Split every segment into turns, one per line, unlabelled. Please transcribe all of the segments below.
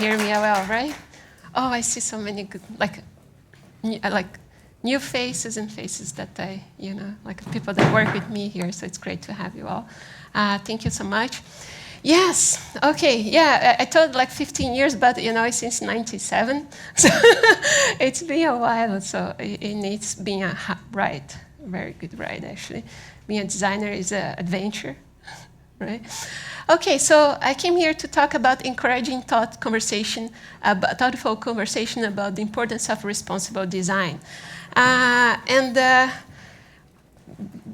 hear me well, right? Oh, I see so many good, new faces and faces that like people that work with me here. So it's great to have you all. Thank you so much. Yes. Okay. Yeah. I told like 15 years, but it's since '97, so it's been a while. So it needs being a ride, very good ride actually. Being a designer is an adventure, right? Okay. So I came here to talk about encouraging thoughtful conversation about the importance of responsible design,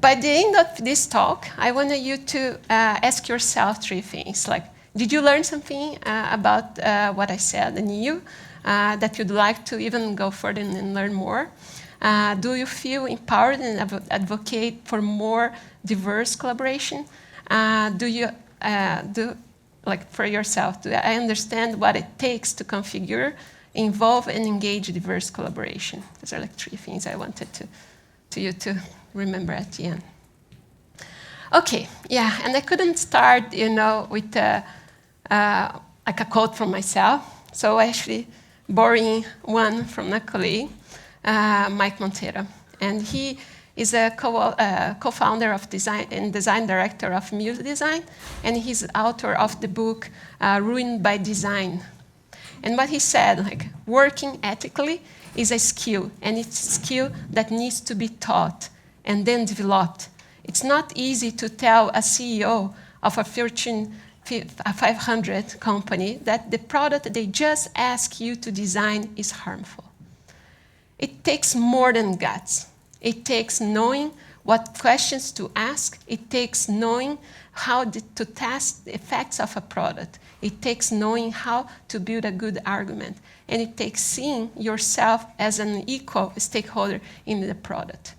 by the end of this talk, I want you to ask yourself three things. Like, did you learn something about what I said new that you'd like to even go further and learn more? Do you feel empowered and advocate for more diverse collaboration? For yourself, do I understand what it takes to configure, involve, and engage diverse collaboration? Those are like three things I wanted you to remember at the end. Okay, yeah, and I couldn't start, with like a quote from myself. So actually, borrowing one from a colleague, Mike Monteiro, and he is a co-founder of design and design director of Muse Design, and he's author of the book Ruined by Design. And what he said, like, working ethically is a skill, and it's a skill that needs to be taught and then developed. It's not easy to tell a CEO of a Fortune 500 company that the product they just ask you to design is harmful. It takes more than guts. It takes knowing what questions to ask. It takes knowing how to test the effects of a product. It takes knowing how to build a good argument. And it takes seeing yourself as an equal stakeholder in the product.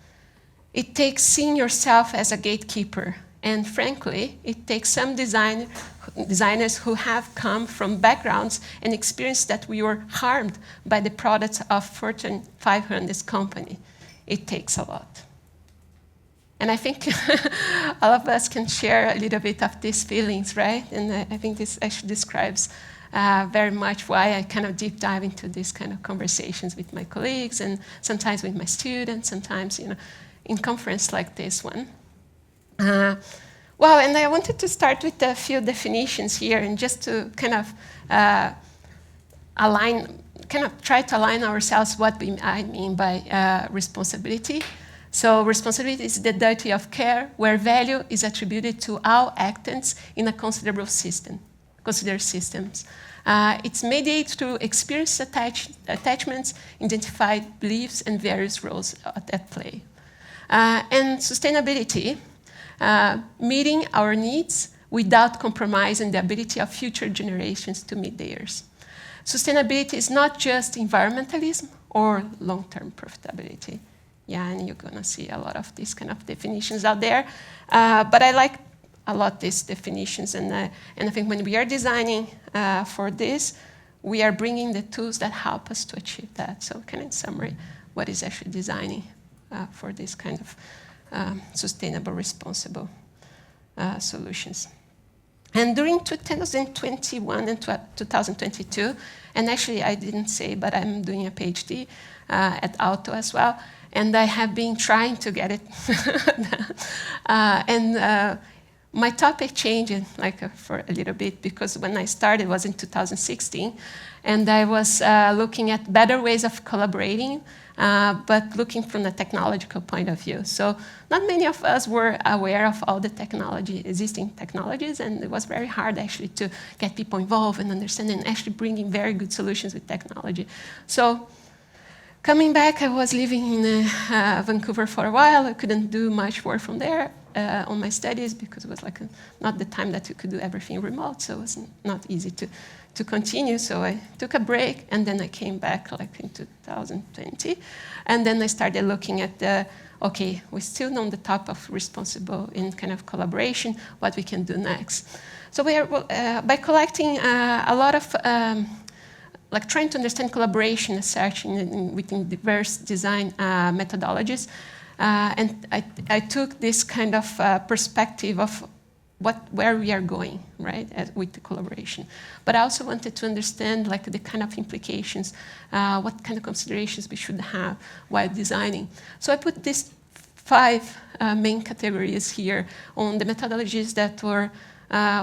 It takes seeing yourself as a gatekeeper. And frankly, it takes some designers who have come from backgrounds and experienced that we were harmed by the products of Fortune 500 company. It takes a lot. And I think all of us can share a little bit of these feelings, right? And I think this actually describes very much why I kind of deep dive into these kind of conversations with my colleagues and sometimes with my students, sometimes, in conference like this one. And I wanted to start with a few definitions here and just to kind of try to align ourselves what I mean by responsibility. So responsibility is the duty of care where value is attributed to all actants in a considered systems. It's mediated through experience attachments, identified beliefs, and various roles at play. And sustainability, meeting our needs without compromising the ability of future generations to meet theirs. Sustainability is not just environmentalism or long-term profitability. Yeah, and you're going to see a lot of these kind of definitions out there. But I like a lot these definitions, and I think when we are designing for this, we are bringing the tools that help us to achieve that. So kind of in summary, what is actually designing for this kind of sustainable, responsible solutions. And during 2021 and 2022, and actually I didn't say, but I'm doing a PhD at Aalto as well, and I have been trying to get it. My topic changed for a little bit because when I started it was in 2016, and I was looking at better ways of collaborating, but looking from the technological point of view. So not many of us were aware of all the existing technologies, and it was very hard actually to get people involved and understand and actually bringing very good solutions with technology. So coming back, I was living in Vancouver for a while. I couldn't do much work from there on my studies because it was not the time that you could do everything remote, so it was not easy to continue. So I took a break, and then I came back in 2020, and then I started looking at okay, we're still on the top of responsible in kind of collaboration, what we can do next. So we are by collecting a lot of trying to understand collaboration and searching within diverse design methodologies. And I took this kind of perspective of where we are going, right, with the collaboration. But I also wanted to understand like the kind of implications, what kind of considerations we should have while designing. So I put these 5 main categories here on the methodologies that were,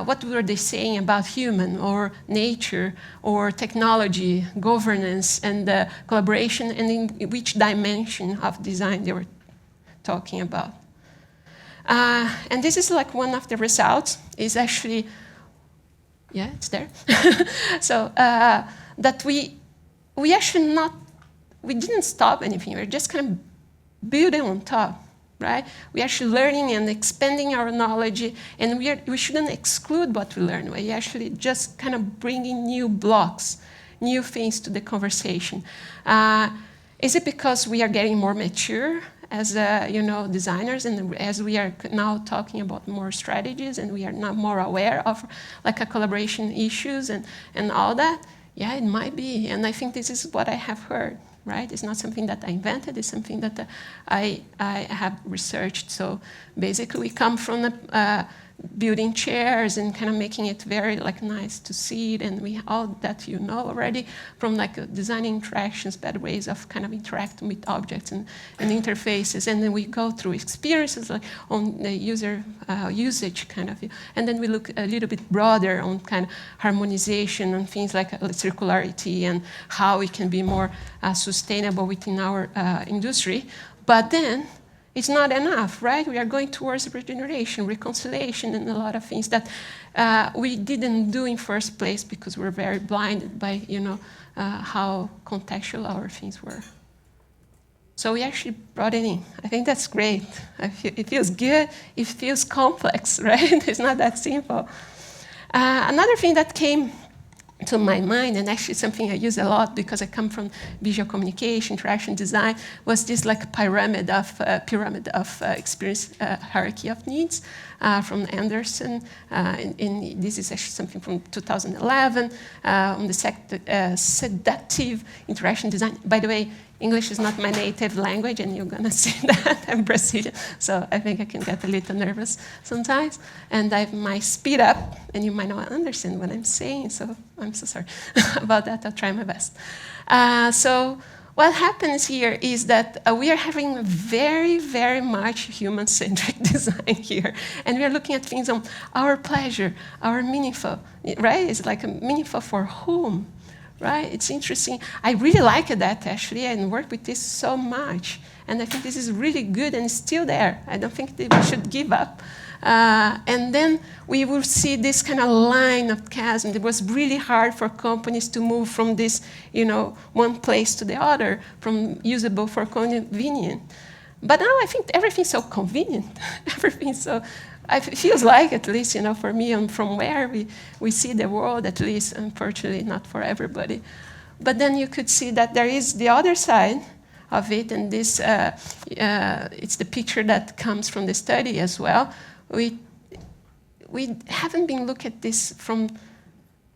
what were they saying about human or nature or technology, governance, and collaboration, and in which dimension of design they were talking about. And this is like one of the results is actually, yeah, it's there. So that we actually we didn't stop anything. We're just kind of building on top, right? We're actually learning and expanding our knowledge, and we shouldn't exclude what we learn. We actually just kind of bringing new blocks, new things to the conversation. Is it because we are getting more mature as designers, and as we are now talking about more strategies, and we are now more aware of like a collaboration issues and all that? Yeah, it might be, and I think this is what I have heard, right? It's not something that I invented, it's something that I have researched. So basically we come from building chairs and kind of making it very like nice to see it, and we all that already from like designing interactions, better ways of kind of interacting with objects and interfaces, and then we go through experiences like on the user usage kind of, and then we look a little bit broader on kind of harmonization and things like circularity and how we can be more sustainable within our industry. But then it's not enough, right? We are going towards regeneration, reconciliation, and a lot of things that we didn't do in first place because we're very blinded by, how contextual our things were. So we actually brought it in. I think that's great. It feels good. It feels complex, right? It's not that simple. Another thing that came to my mind, and actually something I use a lot because I come from visual communication, interaction design, was this like pyramid of experience hierarchy of needs from Anderson. And this is actually something from 2011 on the sedative interaction design. By the way, English is not my native language, and you're gonna see that I'm Brazilian, so I think I can get a little nervous sometimes, and I might speed up, and you might not understand what I'm saying, so I'm so sorry about that. I'll try my best. So what happens here is that we are having very, very much human-centric design here, and we are looking at things on our pleasure, our meaningful, right? It's like a meaningful for whom? Right? It's interesting. I really like that, actually, and work with this so much. And I think this is really good and still there. I don't think that we should give up. And then we will see this kind of line of chasm. It was really hard for companies to move from this, one place to the other, from usable for convenient. But now I think everything's so convenient. Everything's so... It feels like, at least, for me and from where we see the world, at least, unfortunately, not for everybody. But then you could see that there is the other side of it, and this, it's the picture that comes from the study as well. We haven't been looking at this from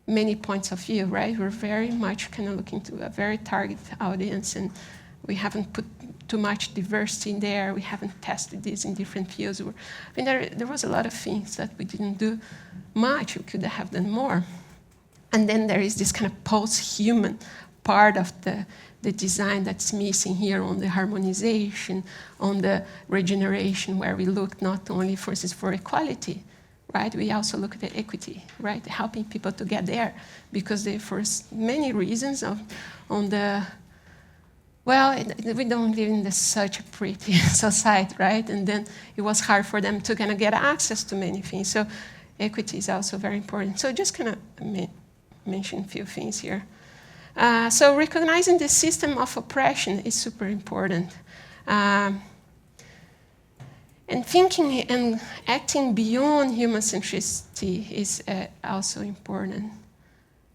many points of view, right? We're very much kind of looking to a very target audience, and we haven't put too much diversity in there. We haven't tested this in different fields. There was a lot of things that we didn't do much. We could have done more. And then there is this kind of post-human part of the design that's missing here on the harmonization, on the regeneration, where we look not only, for instance, for equality, right? We also look at equity, right? Helping people to get there, because for many reasons on the... Well, we don't live in such a pretty society, right? And then it was hard for them to kind of get access to many things. So equity is also very important. So just kind of mention a few things here. So recognizing the system of oppression is super important. And thinking and acting beyond human centricity is also important.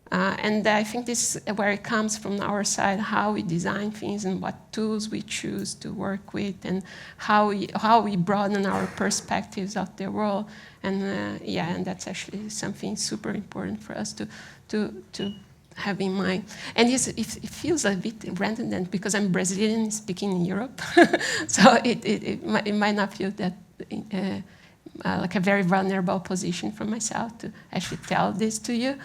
And I think this is where it comes from our side, how we design things and what tools we choose to work with, and how we broaden our perspectives of the world. And and that's actually something super important for us to have in mind. And it feels a bit redundant because I'm Brazilian speaking in Europe, so it might not feel that like a very vulnerable position for myself to actually tell this to you.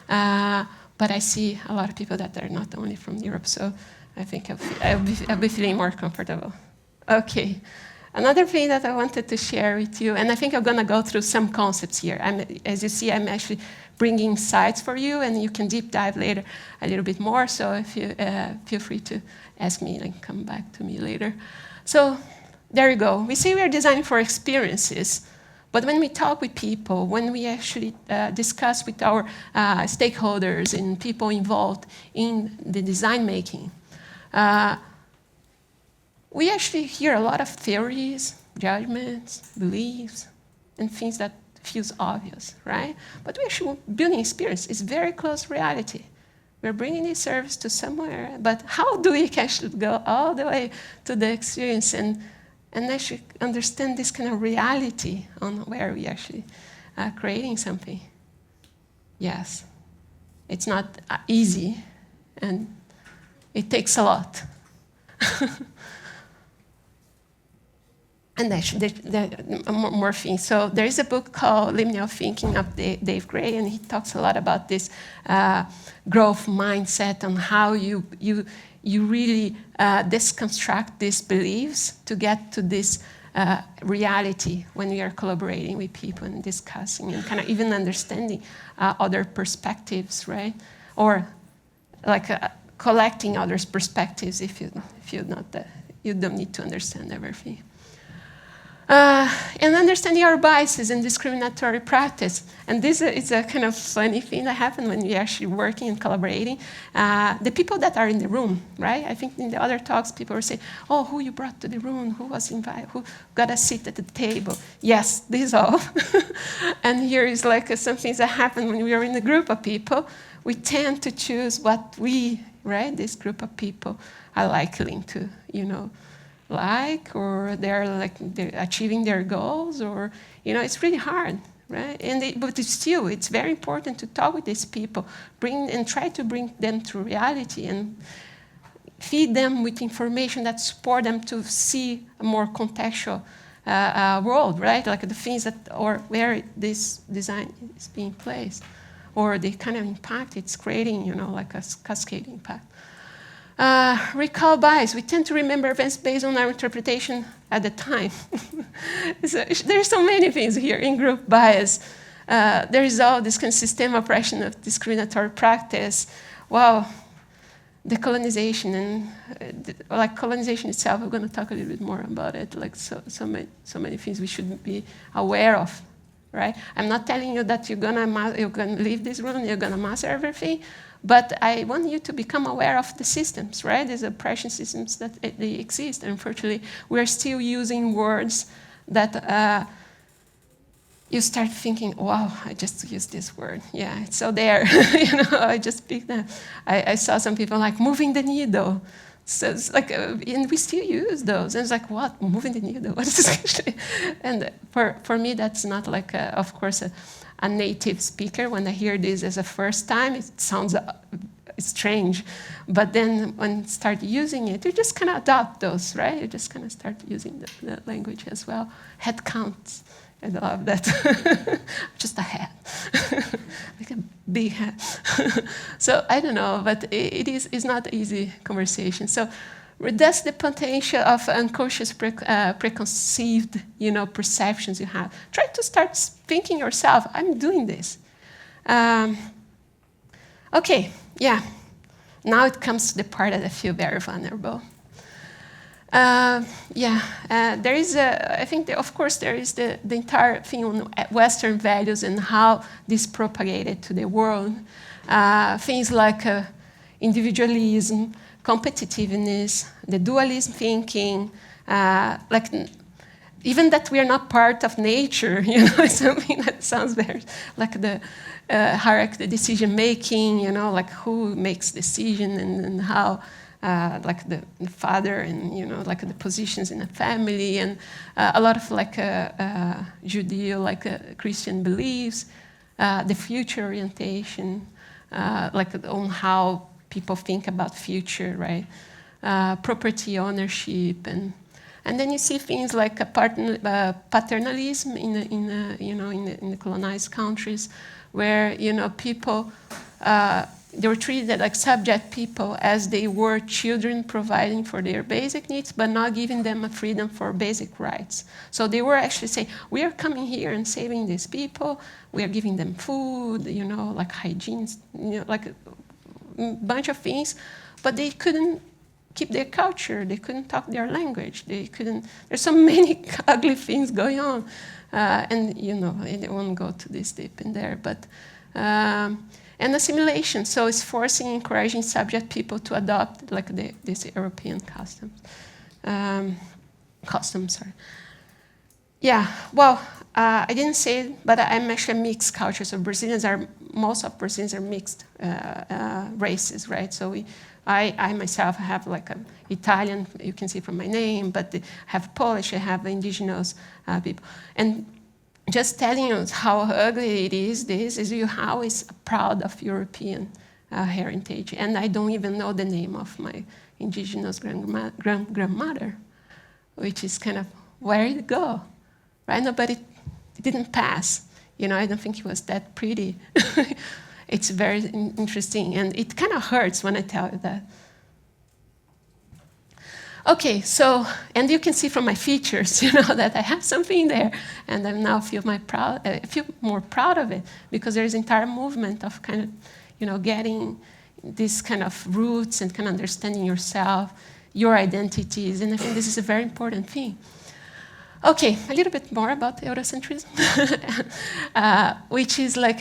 But I see a lot of people that are not only from Europe, so I think I'll be feeling more comfortable. Okay. Another thing that I wanted to share with you, and I think I'm going to go through some concepts here. As you see, I'm actually bringing sites for you, and you can deep dive later a little bit more. So if you feel free to ask me and come back to me later. So there you go. We say we are designing for experiences, but when we talk with people, when we actually discuss with our stakeholders and people involved in the design making, we actually hear a lot of theories, judgments, beliefs, and things that feels obvious, right? But we actually building experience is very close to reality. We're bringing this service to somewhere, but how do we actually go all the way to the experience and actually understand this kind of reality on where we actually are creating something? Yes, it's not easy, and it takes a lot. And actually, there more things. So there is a book called Liminal Thinking of Dave Gray, and he talks a lot about this growth mindset and how you really deconstruct these beliefs to get to this reality when we are collaborating with people and discussing and kind of even understanding other perspectives, right? Or like collecting others' perspectives if you're not that, you don't need to understand everything. And understanding our biases and discriminatory practice. And this is a kind of funny thing that happens when we're actually working and collaborating. The people that are in the room, right? I think in the other talks, people were saying, oh, who you brought to the room, who was invited, who got a seat at the table. Yes, this all. And here is like some things that happen when we are in a group of people. We tend to choose what we, right, this group of people are likely to, like, or they're achieving their goals, or it's really hard, right? But still, it's very important to talk with these people, try to bring them to reality and feed them with information that support them to see a more contextual world, right? Like the things that, or where this design is being placed, or the kind of impact it's creating, like a cascade impact. Recall bias. We tend to remember events based on our interpretation at the time. There's so many things here in group bias. There is all this kind of system oppression of discriminatory practice. Wow, decolonization and colonization itself. We're going to talk a little bit more about it. Like so many things we should be aware of, right? I'm not telling you that you're gonna leave this room and you're gonna master everything. But I want you to become aware of the systems, right? These oppression systems that they exist. Unfortunately, we're still using words that you start thinking, wow, I just used this word. Yeah, it's so there. I just picked that. I saw some people like moving the needle. So it's like, and we still use those. And it's like, what? Moving the needle? What is this actually? And for me, that's not like, of course, a native speaker. When I hear this as a first time, it sounds strange. But then when you start using it, you just kind of adopt those, right? You just kind of start using the language as well. Head counts. I love that. Just a hat. Like a big hat. So I don't know, but it's not an easy conversation. So that's the potential of unconscious preconceived, perceptions you have. Try to start thinking yourself, I'm doing this. Okay, yeah. Now it comes to the part that I feel very vulnerable. There is I think, of course, there is the entire thing on Western values and how this propagated to the world. Things like individualism, competitiveness, the dualism thinking, like even that we are not part of nature, something that sounds very like the hierarchy, the decision making, like who makes decision and how. Like the father and like the positions in the family and a lot of like Judeo Christian beliefs, the future orientation, like on how people think about future, right? Property ownership and And then you see things like a paternalism in the colonized countries, where people they were treated like subject people as they were children, providing for their basic needs, but not giving them a freedom for basic rights. So they were actually saying, we are coming here and saving these people. We are giving them food, like hygiene, like a bunch of things, but they couldn't keep their culture. They couldn't talk their language. They couldn't. There's so many ugly things going on, and I won't go to this deep in there, but. And assimilation, so it's forcing, encouraging subject people to adopt like these European customs. Sorry. Yeah, well, I didn't say it, but I'm actually a mixed culture. So most of Brazilians are mixed races, right? So I myself have like an Italian, you can see from my name, but I have Polish, I have indigenous people. And just telling you how ugly it is, this is you always proud of European heritage. And I don't even know the name of my indigenous grandmother, which is kind of, where did it go? Right? No, but it didn't pass. I don't think it was that pretty. It's very interesting, and it kind of hurts when I tell you that. Okay, so, and you can see from my features, that I have something there, and I now feel more proud of it, because there's an entire movement of kind of, getting this kind of roots and kind of understanding yourself, your identities, and I think this is a very important thing. Okay, a little bit more about Eurocentrism, which is like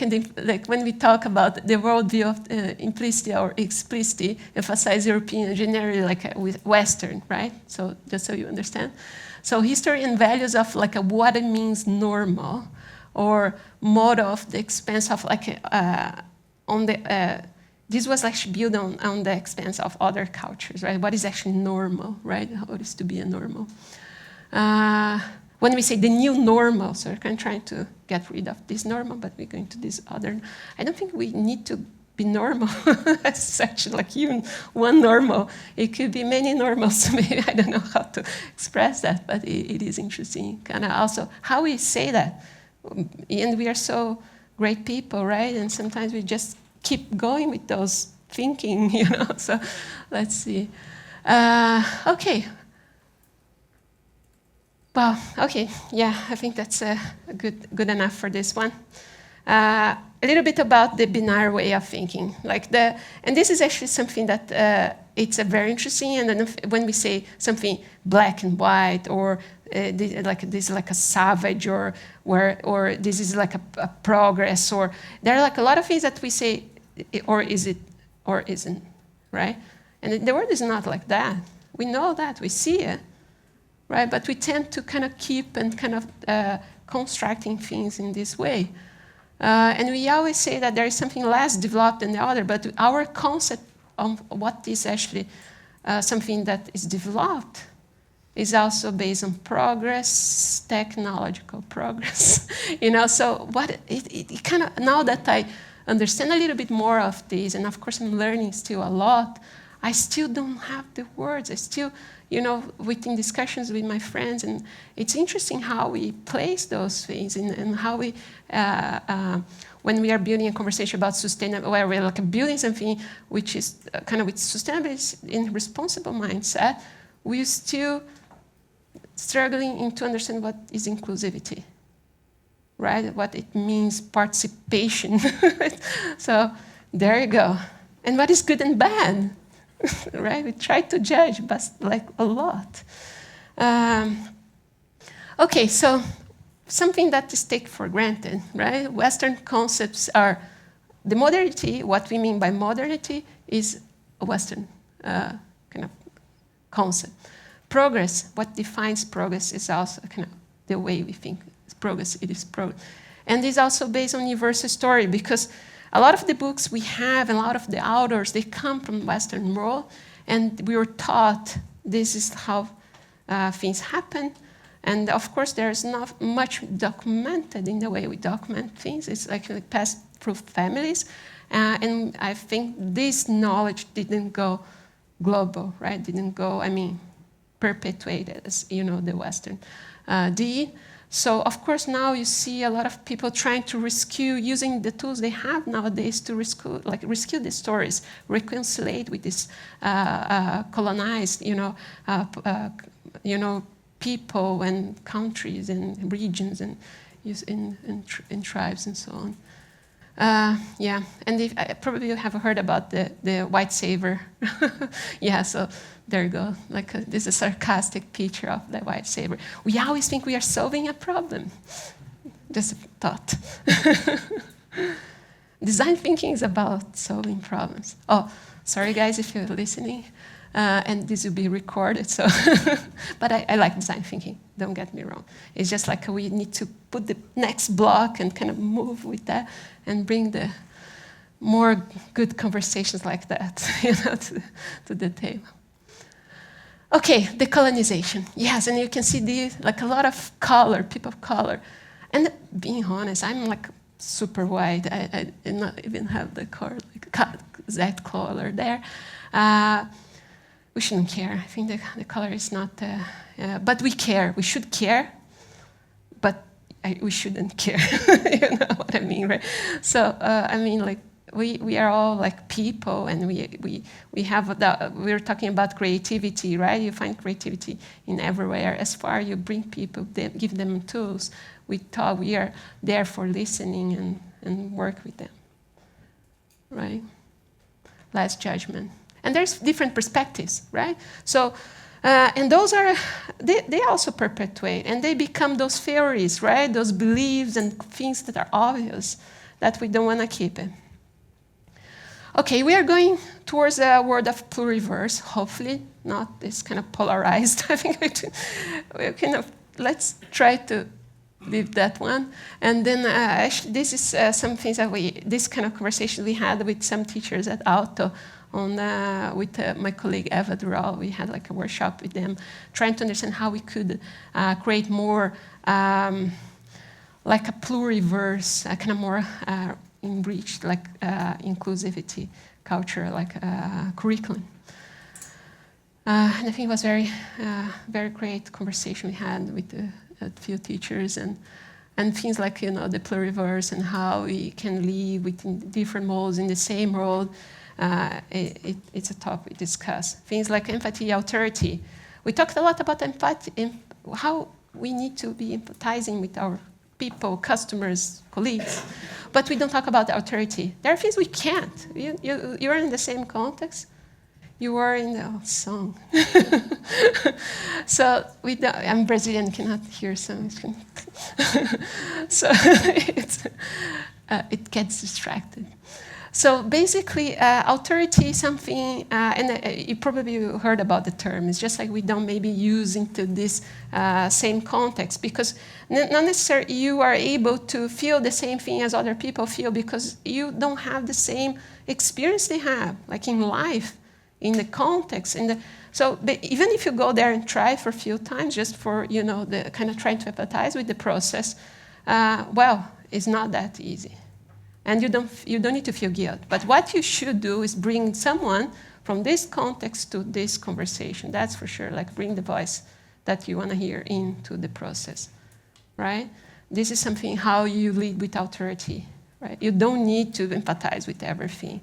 when we talk about the worldview of implicity or explicity, emphasize European generally like with Western, right? So just so you understand. So history and values of like what it means normal, or model of the expense of like this was actually built on the expense of other cultures, right? What is actually normal, right? How it is to be a normal. When we say the new normal, so we're kind of trying to get rid of this normal, but we're going to this other. I don't think we need to be normal as such, like even one normal. It could be many normals. Maybe I don't know how to express that, but it is interesting. Kind of also how we say that, and we are so great people, right? And sometimes we just keep going with those thinking, So let's see. Okay. Well, okay, yeah, I think that's good enough for this one. A little bit about the binary way of thinking, and this is actually something that it's a very interesting. And then when we say something black and white, or this is like a savage, or this is like a progress, or there are like a lot of things that we say, or is it, or isn't, right? And the world is not like that. We know that, we see it. Right, but we tend to kind of keep and kind of constructing things in this way. And we always say that there is something less developed than the other, but our concept of what is actually something that is developed is also based on progress, technological progress. So what it kind of, now that I understand a little bit more of this, and of course I'm learning still a lot, I still don't have the words. I still, within discussions with my friends, and it's interesting how we place those things and how we, when we are building a conversation about sustainable, where we're like building something which is kind of with sustainability in responsible mindset, we're still struggling to understand what is inclusivity, right? What it means, participation. So there you go. And what is good and bad? Right? We try to judge, but like a lot. Okay, so something that is taken for granted, right? Western concepts are the modernity. What we mean by modernity is a Western kind of concept. Progress, what defines progress is also kind of the way we think progress. It is progress, and it's also based on universal story, because a lot of the books we have and a lot of the authors, they come from Western world, and we were taught this is how things happen. And of course, there's not much documented in the way we document things. It's actually passed through families. And I think this knowledge didn't go global, right? Didn't go, perpetuated as, the Western D. So of course now you see a lot of people trying to rescue, using the tools they have nowadays to rescue the stories, reconcile with this colonized, people and countries and regions and in tribes and so on. Yeah, and probably you have heard about the white savior. Yeah, so there you go. This is a sarcastic picture of the white savior. We always think we are solving a problem. Just a thought. Design thinking is about solving problems. Oh, sorry guys if you're listening. And this will be recorded, so but I like design thinking, don't get me wrong. It's just like we need to put the next block and kind of move with that and bring the more good conversations like that to the table. Okay, decolonization. Yes, and you can see a lot of color, people of color. And being honest, I'm super white. I did not even have the color, that color there. We shouldn't care. I think the color is not, but we care. We should care, but we shouldn't care. You know what I mean, right? So we are all people, and we have we're talking about creativity, right? You find creativity in everywhere. As far you bring people, give them tools. We are there for listening and work with them, right? Less judgment. And there's different perspectives, right? So, and those they also perpetuate, and they become those theories, right? Those beliefs and things that are obvious that we don't want to keep it. Okay, we are going towards a world of pluriverse, hopefully not this kind of polarized. I think let's try to leave that one. And then actually this is some things that this kind of conversation we had with some teachers at Alto, with my colleague Eva Dural. We had a workshop with them, trying to understand how we could create more a pluriverse, kind of more enriched, inclusivity culture, curriculum. And I think it was very great conversation we had with a few teachers and things like the pluriverse and how we can live within different modes in the same world. It's a topic we discuss. Things like empathy, authority. We talked a lot about empathy, how we need to be empathizing with our people, customers, colleagues, but we don't talk about authority. There are things we can't. You're in the same context. You are in the song. So I'm Brazilian, cannot hear songs. So it gets distracted. So basically, authority is something, and you probably heard about the term. It's just we don't maybe use into this same context, because not necessarily you are able to feel the same thing as other people feel, because you don't have the same experience they have, in life, in the context. So even if you go there and try for a few times, just for the kind of trying to empathize with the process, it's not that easy. And you don't need to feel guilt. But what you should do is bring someone from this context to this conversation. That's for sure. Bring the voice that you want to hear into the process, right? This is something how you lead with authority, right? You don't need to empathize with everything.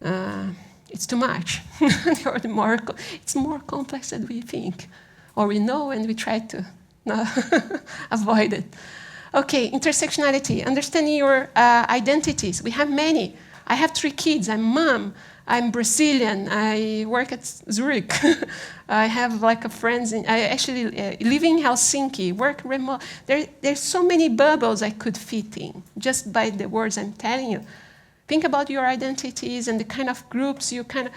It's too much. It's more complex than we think, or we know, and we try to avoid it. Okay, intersectionality, understanding your identities. We have many. I have 3 kids. I'm mom. I'm Brazilian. I work at Zurich. I have friends. I actually live in Helsinki, work remote. There's so many bubbles I could fit in just by the words I'm telling you. Think about your identities and the kind of groups you kind of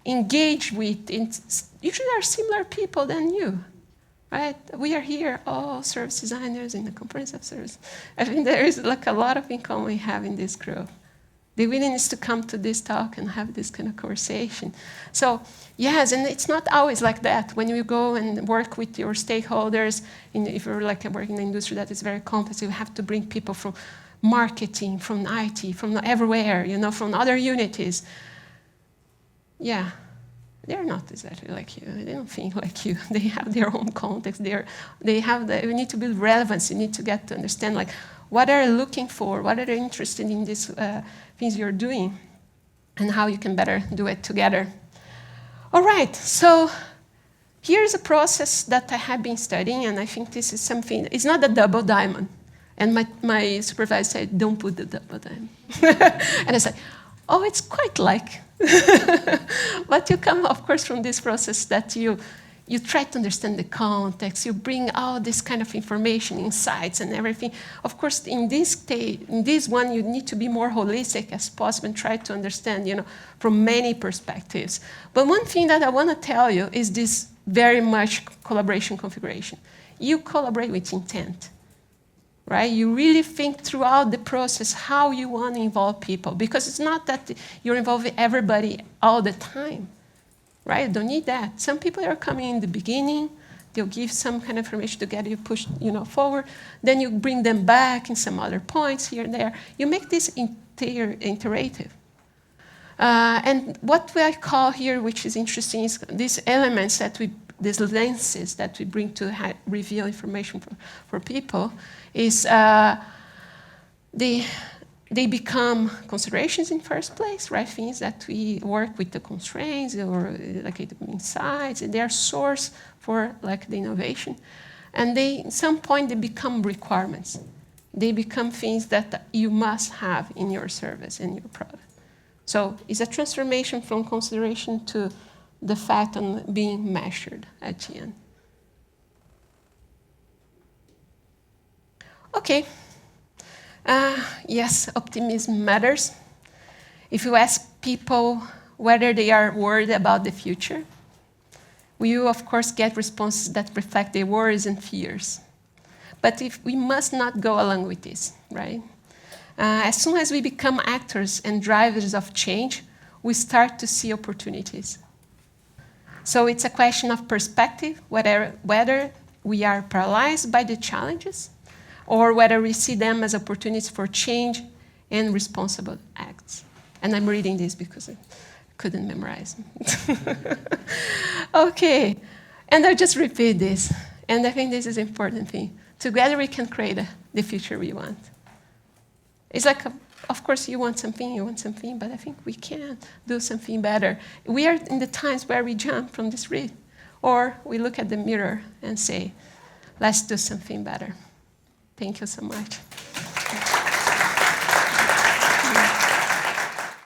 engage with. Usually are similar people than you. Right? We are here, all service designers in the comprehensive service. I think there is a lot of in common we have in this group. The willingness to come to this talk and have this kind of conversation. So, yes, and it's not always like that. When you go and work with your stakeholders, if you're working in an industry that is very complex, you have to bring people from marketing, from IT, from everywhere, from other unities. Yeah. they're not exactly like you. They don't think like you. They have their own context. You need to build relevance. You need to get to understand like what are they looking for, what are they interested in these things you're doing, and how you can better do it together. All right, so here's a process that I have been studying, and I think this is something, it's not a double diamond. And my supervisor said, don't put the double diamond. And I said, oh, it's quite like. But you come, of course, from this process that you try to understand the context, you bring all this kind of information, insights, and everything. Of course, in this one, you need to be more holistic as possible and try to understand, from many perspectives. But one thing that I want to tell you is this very much collaboration configuration. You collaborate with intent. Right? You really think throughout the process how you want to involve people, because it's not that you're involving everybody all the time, right? You don't need that. Some people are coming in the beginning, they'll give some kind of information to get you pushed, forward. Then you bring them back in some other points here and there. You make this iterative. And what I call here, which is interesting, is these elements these lenses that we bring to reveal information for people, is they become considerations in first place, right? Things that we work with the constraints or like the insights, and they are source for like the innovation. And at some point they become requirements. They become things that you must have in your service, in your product. So it's a transformation from consideration to the fact on being measured at the end. Okay. Yes, optimism matters. If you ask people whether they are worried about the future, we will, of course, get responses that reflect their worries and fears. But we must not go along with this, right? As soon as we become actors and drivers of change, we start to see opportunities. So it's a question of perspective, whether we are paralyzed by the challenges or whether we see them as opportunities for change and responsible acts. And I'm reading this because I couldn't memorize. Okay, and I'll just repeat this. And I think this is an important thing. Together we can create the future we want. It's like, of course, you want something, but I think we can do something better. We are in the times where we jump from this reed, or we look at the mirror and say, let's do something better. Thank you so much.